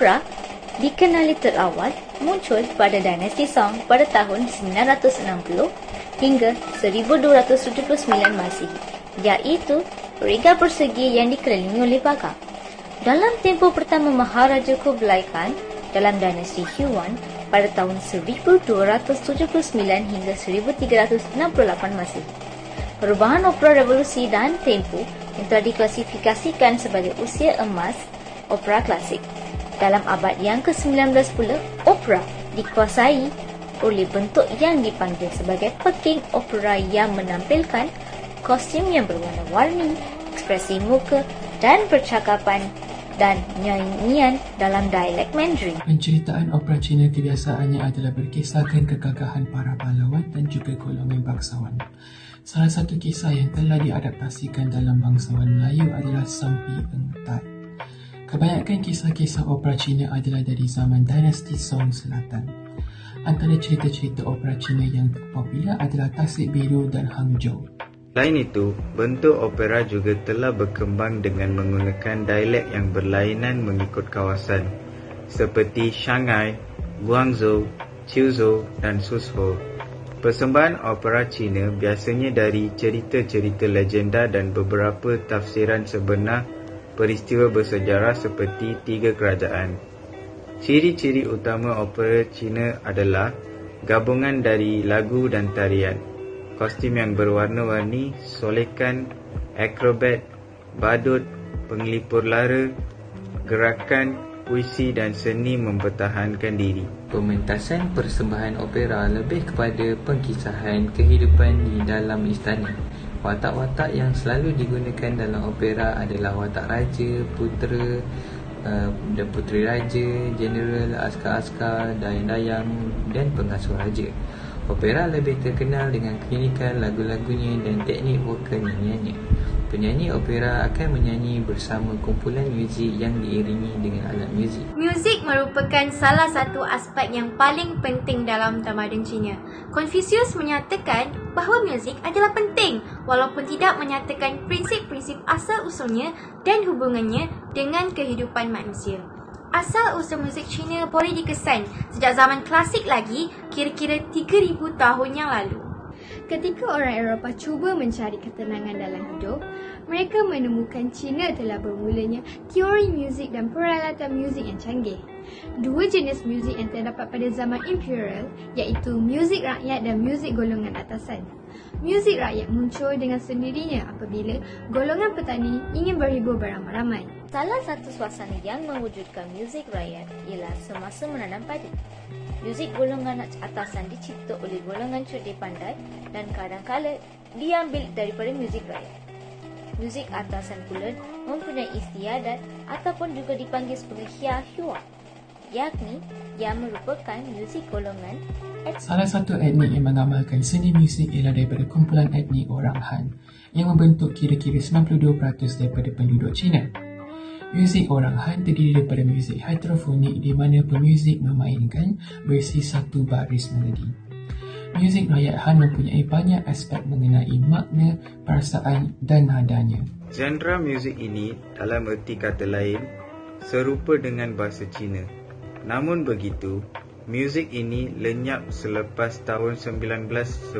Opera dikenali terawal muncul pada dinasti Song pada tahun 960 hingga 1279 Masihi, iaitu rega persegi yang dikelilingi oleh pagar. Dalam tempoh pertama Maharaja Kublai Khan dalam dinasti Yuan pada tahun 1279 hingga 1368 Masihi. Perubahan opera revolusi dan tempo yang telah diklasifikasikan sebagai usia emas opera klasik. Dalam abad yang ke-19 pula, opera dikuasai oleh bentuk yang dipanggil sebagai peking opera yang menampilkan kostum yang berwarna-warni, ekspresi muka dan percakapan dan nyanyian dalam dialek Mandarin. Penceritaan opera Cina kebiasaannya adalah berkisahkan kegagahan para pahlawan dan juga golongan bangsawan. Salah satu kisah yang telah diadaptasikan dalam bangsawan Melayu adalah Sampi Engtai. Kebanyakan kisah-kisah opera Cina adalah dari zaman dinasti Song Selatan. Antara cerita-cerita opera Cina yang popular adalah Tasik Biru dan Hangzhou. Selain itu, bentuk opera juga telah berkembang dengan menggunakan dialek yang berlainan mengikut kawasan seperti Shanghai, Guangzhou, Suzhou dan Suzhou. Persembahan opera Cina biasanya dari cerita-cerita legenda dan beberapa tafsiran sebenar peristiwa bersejarah seperti Tiga Kerajaan. Ciri-ciri utama opera Cina adalah gabungan dari lagu dan tarian, kostum yang berwarna-warni, solekan, akrobat, badut, penglipur lara, gerakan, puisi dan seni mempertahankan diri. Pementasan persembahan opera lebih kepada pengkisahan kehidupan di dalam istana. Watak-watak yang selalu digunakan dalam opera adalah watak raja, putera dan puteri raja, jeneral, askar-askar, dayang-dayang dan pengasuh raja. Opera lebih terkenal dengan keunikan lagu-lagunya dan teknik vokal nyanyiannya. Penyanyi opera akan menyanyi bersama kumpulan muzik yang diiringi dengan alat muzik. Muzik merupakan salah satu aspek yang paling penting dalam tamadun Cina. Confucius menyatakan bahawa muzik adalah penting walaupun tidak menyatakan prinsip-prinsip asal-usulnya dan hubungannya dengan kehidupan manusia. Asal-usul muzik Cina boleh dikesan sejak zaman klasik lagi, kira-kira 3,000 tahun yang lalu. Ketika orang Eropah cuba mencari ketenangan dalam hidup, mereka menemukan Cina telah bermulanya teori muzik dan peralatan muzik yang canggih. Dua jenis muzik yang terdapat pada zaman imperial iaitu muzik rakyat dan muzik golongan atasan. Muzik rakyat muncul dengan sendirinya apabila golongan petani ingin berhibur beramai-ramai. Salah satu suasana yang mewujudkan muzik rakyat ialah semasa menanam padi. Muzik golongan atasan dicipta oleh golongan cerdik pandai dan kadang-kala diambil daripada muzik rakyat. Muzik atasan pula mempunyai istiadat ataupun juga dipanggil sebagai hua, yakni yang merupakan muzik golongan etnik. Salah satu etnik yang mengamalkan seni muzik ialah daripada kumpulan etnik orang Han yang membentuk kira-kira 92% daripada penduduk Cina. Muzik orang Han terdiri daripada muzik heterofonik di mana pemuzik memainkan versi satu baris melodi. Muzik rakyat Han mempunyai banyak aspek mengenai makna, perasaan dan nadanya. Genre muzik ini dalam erti kata lain serupa dengan bahasa Cina. Namun begitu, muzik ini lenyap selepas tahun 1911.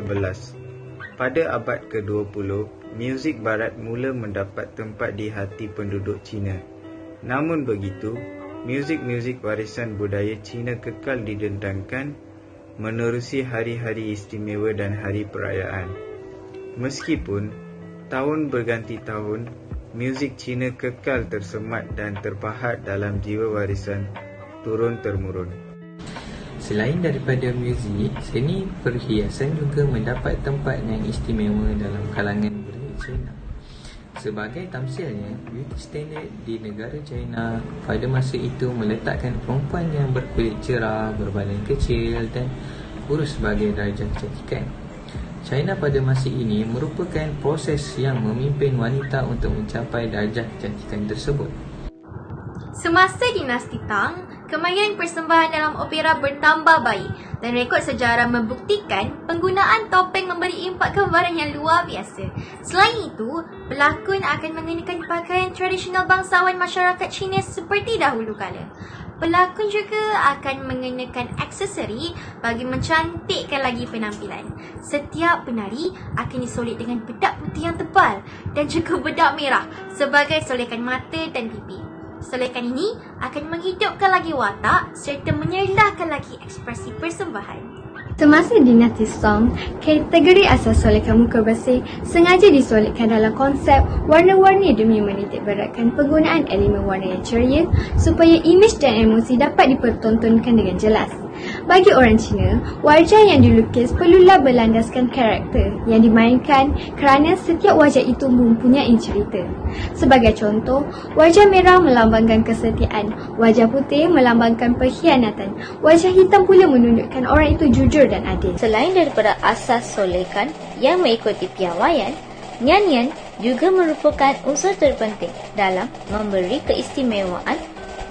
Pada abad ke-20, muzik barat mula mendapat tempat di hati penduduk Cina. Namun begitu, muzik-muzik warisan budaya Cina kekal didendangkan menerusi hari-hari istimewa dan hari perayaan. Meskipun tahun berganti tahun, muzik Cina kekal tersemat dan terpahat dalam jiwa warisan turun-temurun. Selain daripada muzik, seni perhiasan juga mendapat tempat yang istimewa dalam kalangan budaya Cina. Sebagai tamsilnya, beauty standard di negara China pada masa itu meletakkan perempuan yang berkulit cerah, berbadan kecil dan kurus sebagai darjah kecantikan. China pada masa ini merupakan proses yang memimpin wanita untuk mencapai darjah kecantikan tersebut. Semasa dinasti Tang, kemahiran persembahan dalam opera bertambah baik dan rekod sejarah membuktikan penggunaan topeng memberi impak gambaran yang luar biasa. Selain itu, pelakon akan mengenakan pakaian tradisional bangsawan masyarakat Cina seperti dahulu kala. Pelakon juga akan mengenakan aksesori bagi mencantikkan lagi penampilan. Setiap penari akan disolek dengan bedak putih yang tebal dan juga bedak merah sebagai solekan mata dan pipi. Solekan ini akan menghidupkan lagi watak serta menyerlahkan lagi ekspresi persembahan. Semasa dinasti Song, kategori asas solekan muka bersih sengaja disolekkan dalam konsep warna-warni demi menitik beratkan penggunaan elemen warna yang ceria supaya imej dan emosi dapat dipertontonkan dengan jelas. Bagi orang Cina, wajah yang dilukis perlulah berlandaskan karakter yang dimainkan kerana setiap wajah itu mempunyai cerita. Sebagai contoh, wajah merah melambangkan kesetiaan, wajah putih melambangkan perkhianatan, wajah hitam pula menunjukkan orang itu jujur dan adil. Selain daripada asas solekan yang mengikuti piawaian, nyanyian juga merupakan unsur terpenting dalam memberi keistimewaan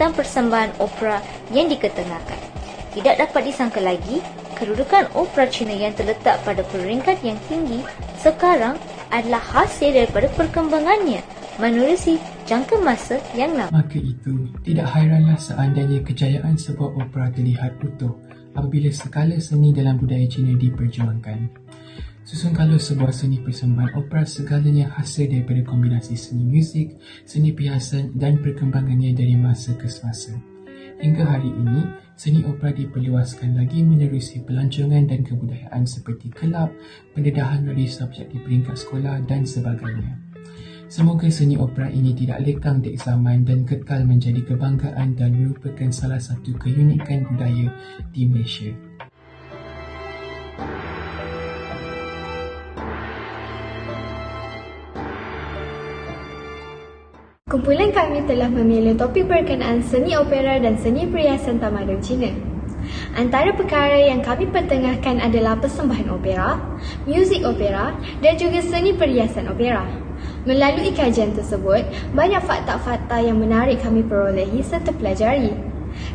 dan persembahan opera yang diketengahkan. Tidak dapat disangka lagi, kedudukan opera Cina yang terletak pada peringkat yang tinggi sekarang adalah hasil daripada perkembangannya menerusi jangka masa yang lama. Maka itu, tidak hairanlah seandainya kejayaan sebuah opera terlihat utuh apabila skala seni dalam budaya Cina diperjuangkan. Susun kalau sebuah seni persembahan opera segalanya hasil daripada kombinasi seni muzik, seni perhiasan dan perkembangannya dari masa ke semasa. Hingga hari ini, seni opera diperluaskan lagi menerusi pelancongan dan kebudayaan seperti kelab, pendedahan dari subjek di peringkat sekolah dan sebagainya. Semoga seni opera ini tidak lekang di zaman dan kekal menjadi kebanggaan dan merupakan salah satu keunikan budaya di Malaysia. Kumpulan kami telah memilih topik berkenaan seni opera dan seni perhiasan tamadun Cina. Antara perkara yang kami pertengahkan adalah persembahan opera, muzik opera dan juga seni perhiasan opera. Melalui kajian tersebut, banyak fakta-fakta yang menarik kami perolehi serta pelajari.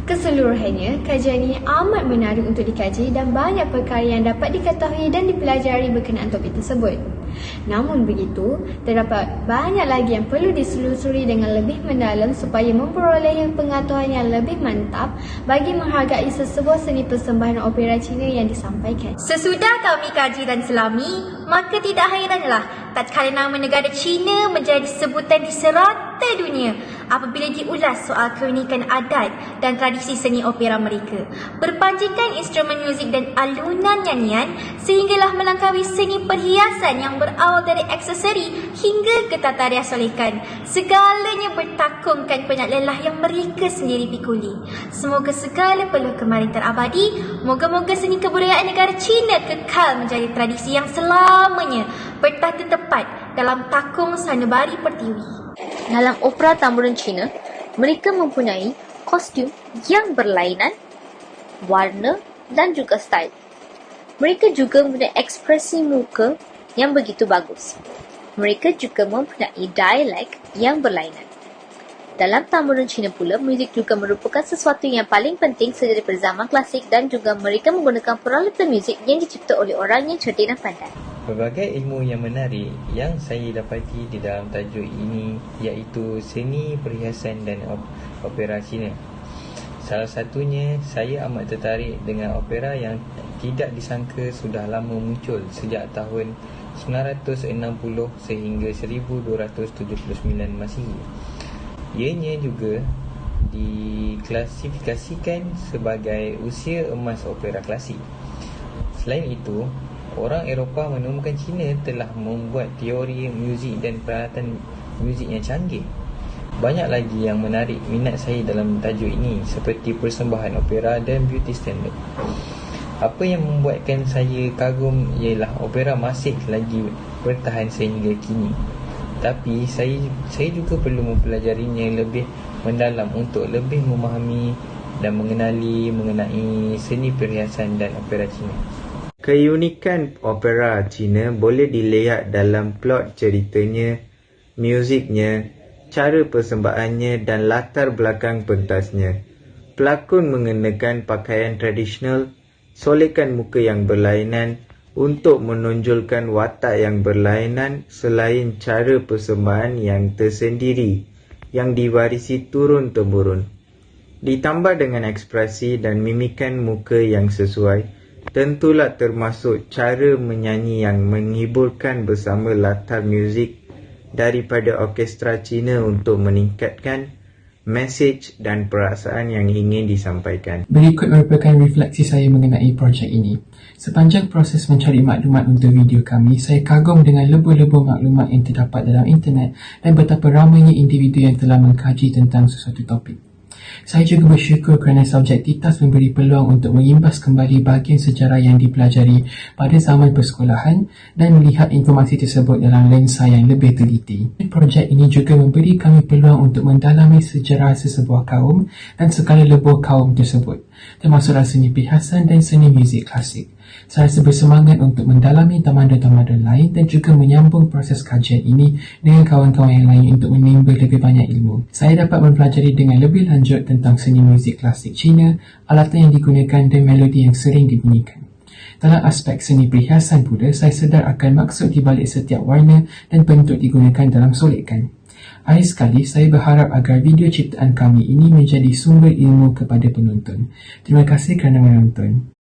Keseluruhannya, kajian ini amat menarik untuk dikaji dan banyak perkara yang dapat diketahui dan dipelajari berkenaan topik tersebut. Namun begitu, terdapat banyak lagi yang perlu diselusuri dengan lebih mendalam supaya memperolehi pengetahuan yang lebih mantap bagi menghargai sesebuah seni persembahan opera Cina yang disampaikan. Sesudah kami kaji dan selami, maka tidak hairanlah tatkala nama negara China menjadi sebutan di serata dunia apabila diulas soal keunikan adat dan tradisi seni opera mereka. Berpanjangkan instrumen muzik dan alunan nyanyian sehinggalah melangkaui seni perhiasan yang berawal dari aksesori hingga ke tata rias solekan. Segalanya bertakungkan penat lelah yang mereka sendiri pikuli. Semoga segala peluh kemarin terabadi. Moga-moga seni kebudayaan negara China kekal menjadi tradisi yang selamanya bertahta tepat dalam takung sanubari pertiwi. Dalam opera tamadun Cina, mereka mempunyai kostum yang berlainan, warna dan juga style. Mereka juga mempunyai ekspresi muka yang begitu bagus. Mereka juga mempunyai dialek yang berlainan. Dalam tamadun Cina pula, muzik juga merupakan sesuatu yang paling penting sejak daripada zaman klasik dan juga mereka menggunakan peralatan muzik yang dicipta oleh orang yang cerdik dan pandai. Berbagai ilmu yang menarik yang saya dapati di dalam tajuk ini iaitu seni perhiasan dan opera Cina. Salah satunya, saya amat tertarik dengan opera yang tidak disangka sudah lama muncul sejak tahun 960 sehingga 1279 Masihi. Ianya juga diklasifikasikan sebagai usia emas opera klasik. Selain itu, orang Eropah menemukan Cina telah membuat teori muzik dan peralatan muzik yang canggih. Banyak lagi yang menarik minat saya dalam tajuk ini seperti persembahan opera dan beauty standard. Apa yang membuatkan saya kagum ialah opera masih lagi bertahan sehingga kini. Tapi saya juga perlu mempelajarinya lebih mendalam untuk lebih memahami dan mengenai seni perhiasan dan opera Cina. Keunikan opera Cina boleh dilihat dalam plot ceritanya, muziknya, cara persembahannya dan latar belakang pentasnya. Pelakon mengenakan pakaian tradisional, solekan muka yang berlainan untuk menonjolkan watak yang berlainan selain cara persembahan yang tersendiri yang diwarisi turun-temurun. Ditambah dengan ekspresi dan mimikan muka yang sesuai, tentulah termasuk cara menyanyi yang menghiburkan bersama latar muzik daripada orkestra Cina untuk meningkatkan mesej dan perasaan yang ingin disampaikan. Berikut merupakan refleksi saya mengenai projek ini. Sepanjang proses mencari maklumat untuk video kami, saya kagum dengan lebur-lebur maklumat yang terdapat dalam internet dan betapa ramainya individu yang telah mengkaji tentang sesuatu topik. Saya juga bersyukur kerana subjektivitas memberi peluang untuk mengimbas kembali bahagian sejarah yang dipelajari pada zaman persekolahan dan melihat informasi tersebut dalam lensa yang lebih teliti. Projek ini juga memberi kami peluang untuk mendalami sejarah sesebuah kaum dan segala lebur kaum tersebut, termasuklah seni perhiasan dan seni muzik klasik. Saya rasa bersemangat untuk mendalami tamadun-tamadun lain dan juga menyambung proses kajian ini dengan kawan-kawan yang lain untuk menimba lebih banyak ilmu. Saya dapat mempelajari dengan lebih lanjut tentang seni muzik klasik Cina, alatan yang digunakan dan melodi yang sering dibunyikan. Dalam aspek seni perhiasan pula, saya sedar akan maksud di balik setiap warna dan bentuk digunakan dalam solekan. Akhir sekali, saya berharap agar video ciptaan kami ini menjadi sumber ilmu kepada penonton. Terima kasih kerana menonton.